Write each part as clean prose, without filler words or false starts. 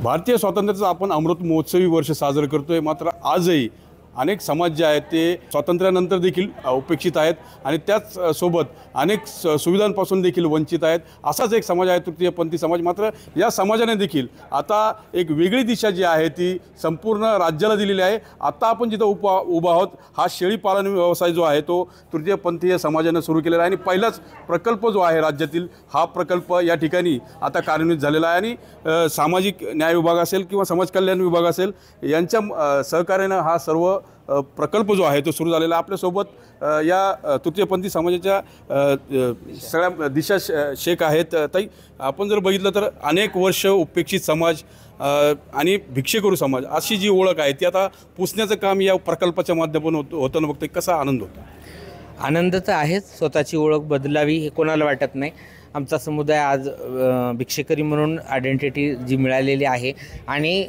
भारतीय स्वातंत्र्याचा आपण अमृत महोत्सवी वर्ष साजरं करतोय, मात्र आजही अनेक समाज जे आहेत ते स्वातंत्र्यानंतर देखील उपेक्षित आहेत आणि त्याच सोबत अनेक सुविधांपासून देखील वंचित आहेत। असाच एक समाज आहे तृतीयपंथी समाज। मात्र या समाजाने देखील आता एक वेगळी दिशा जी आहे ती संपूर्ण राज्याला दिलेली आहे। आता आपण जिथं उभा आहोत हा शेळीपालन व्यवसाय जो आहे तो तृतीयपंथीय समाजाने सुरू केलेला आहे आणि पहिलाच प्रकल्प जो आहे राज्यातील हा प्रकल्प या ठिकाणी आता कार्यान्वित झालेला आहे आणि सामाजिक न्याय विभाग असेल किंवा समाज कल्याण विभाग असेल यांच्या सहकार्याने हा सर्व प्रकल्प जो आहे तो सुरू झालेला। आपल्यासोबत या तृतीयपंथी समाजाच्या सगळ्या दिशा शेख आहेत। ताई, आपण जर बघितलं तर अनेक वर्ष उपेक्षित समाज आणि भिक्षेकरू समाज अशी जी ओळख आहे ती आता पुसण्याचं काम या प्रकल्पाच्या माध्यमातून होताना बघतोय। कसा आनंद होतो? आनंद तर आहेच, स्वतःची ओळख बदलावी हे कोणाला वाटत नाही। आमचा समुदाय आज भिक्षेकरी म्हणून आयडेंटिटी जी मिळालेली आहे आणि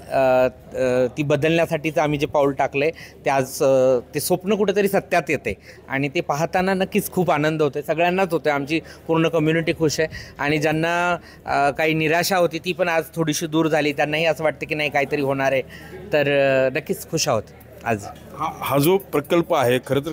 ती बदलण्यासाठीच आम्ही जे पाऊल टाकलं आहे ते आज ते स्वप्न कुठेतरी सत्यात येते आणि ते पाहताना नक्कीच खूप आनंद होतो, सगळ्यांनाच होतो। आमची पूर्ण कम्युनिटी खुश आहे आणि ज्यांना काही निराशा होती ती पण आज थोडीशी दूर झाली। त्यांनाही असं वाटतं की नाही काहीतरी होणार आहे, तर नक्कीच खुश आहोत आज। हा जो प्रकल्प आहे खरं तर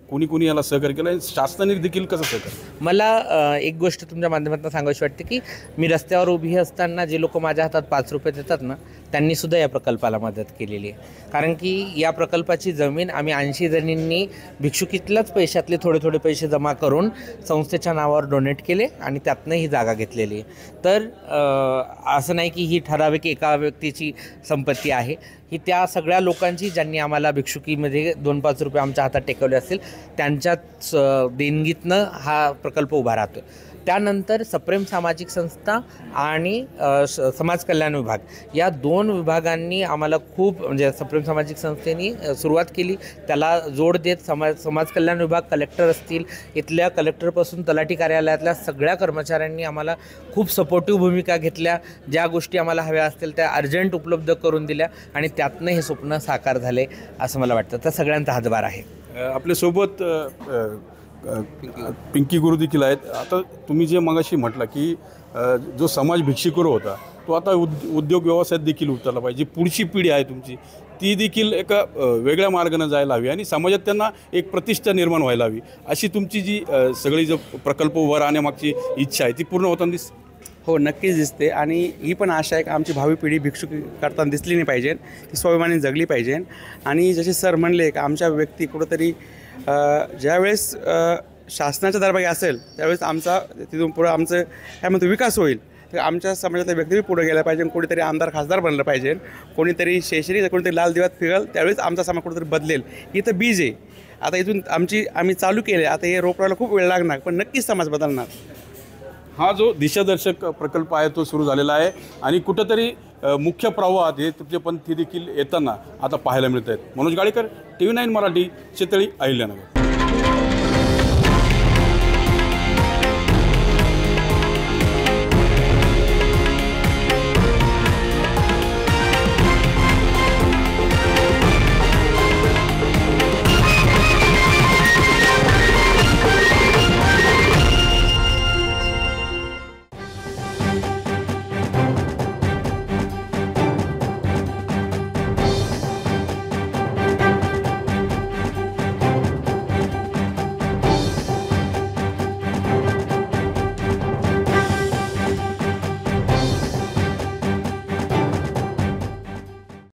कोणी याला सहकार्य केलं, शासनाने देखील कसं सहकार्य? मला एक गोष्ट तुमच्या माध्यमातून सांगायची वाटते की मी रस्त्यावर उभी असताना जे लोक माझ्या हातात 5 रुपये देतात ना, त्यांनीसुद्धा या प्रकल्पाला मदत केलेली आहे। कारण की या प्रकल्पाची जमीन आम्ही 80 जणींनी भिक्षुकीतल्याच पैशातले थोडे पैसे जमा करून संस्थेच्या नावावर डोनेट केले आणि त्यातनं ही जागा घेतलेली आहे। तर असं नाही की ही ठराविक एका व्यक्तीची संपत्ती आहे, ही त्या सगळ्या लोकांची ज्यांनी आम्हाला भिक्षुकीमध्ये 2-5 रुपये आमच्या हातात टेकवले असतील त्यांच्याच देणगीतनं हा प्रकल्प उभा राहतो। त्यानंतर सप्रेम सामाजिक संस्था आणि समाज कल्याण विभाग या 2 विभागांनी आम्हाला खूप म्हणजे सप्रेम सामाजिक संस्थेने सुरुवात केली, त्याला जोड देत समाज कल्याण विभाग कलेक्टर असतील, इथल्या कलेक्टरपासून तलाठी कार्यालयातल्या सगळ्या कर्मचाऱ्यांनी आम्हाला खूप सपोर्टिव्ह भूमिका घेतल्या। ज्या गोष्टी आम्हाला हव्या असतील त्या अर्जंट उपलब्ध करून दिल्या आणि त्यातनं हे स्वप्न साकार झाले असं मला वाटतं। तर सगळ्यांचा हातभार आहे। आपल्यासोबत पिंकी गुरु देखील आहेत। आता तुम्ही जे मगाशी म्हटलं की जो समाज भिक्षेकरू होता तो आता उद्योग व्यवसायात देखील उतरला पाहिजे, पुढची पिढी आहे तुमची ती देखील एका वेगळ्या मार्गाने जायला हवी आणि समाजात त्यांना एक प्रतिष्ठा निर्माण व्हायला हवी, अशी तुमची जी सगळी जो प्रकल्प वर आणण्यामागची इच्छा आहे ती पूर्ण होताना दिसते? हो, नक्कीच दिसते आणि ही पण आशा आहे की आमची भावी पिढी भिक्षुकी करताना दिसली नाही पाहिजे, ती स्वाभिमानी जगली पाहिजे। आणि जसे सर म्हणले की आमच्या व्यक्ती कुठंतरी ज्यावेळेस शासनाच्या दरबारी असेल त्यावेळेस आमचा तिथून पुढं आमचं काय म्हणतो विकास होईल, तर आमच्या समाजातल्या व्यक्ती पुढे गेल्या पाहिजे, कोणीतरी आमदार खासदार बनलं पाहिजे, कोणीतरी शेषरी कोणीतरी लाल दिव्यात फिरल त्यावेळेस आमचा समाज कुठेतरी बदलेल। ही तर बीज आहे, आता इथून आम्ही चालू केले, आता हे रोपवायला खूप वेळ लागणार पण नक्कीच समाज बदलणार। हा जो दिशादर्शक प्रकल्प आहे तो सुरू झालेला आहे आणि कुठंतरी मुख्य प्रवाहात हे तृतीयपंथी देखील येताना आता पाहायला मिळत आहेत। मनोज गाळेकर, TV9 मराठी, चितळी, अहिल्यानगर।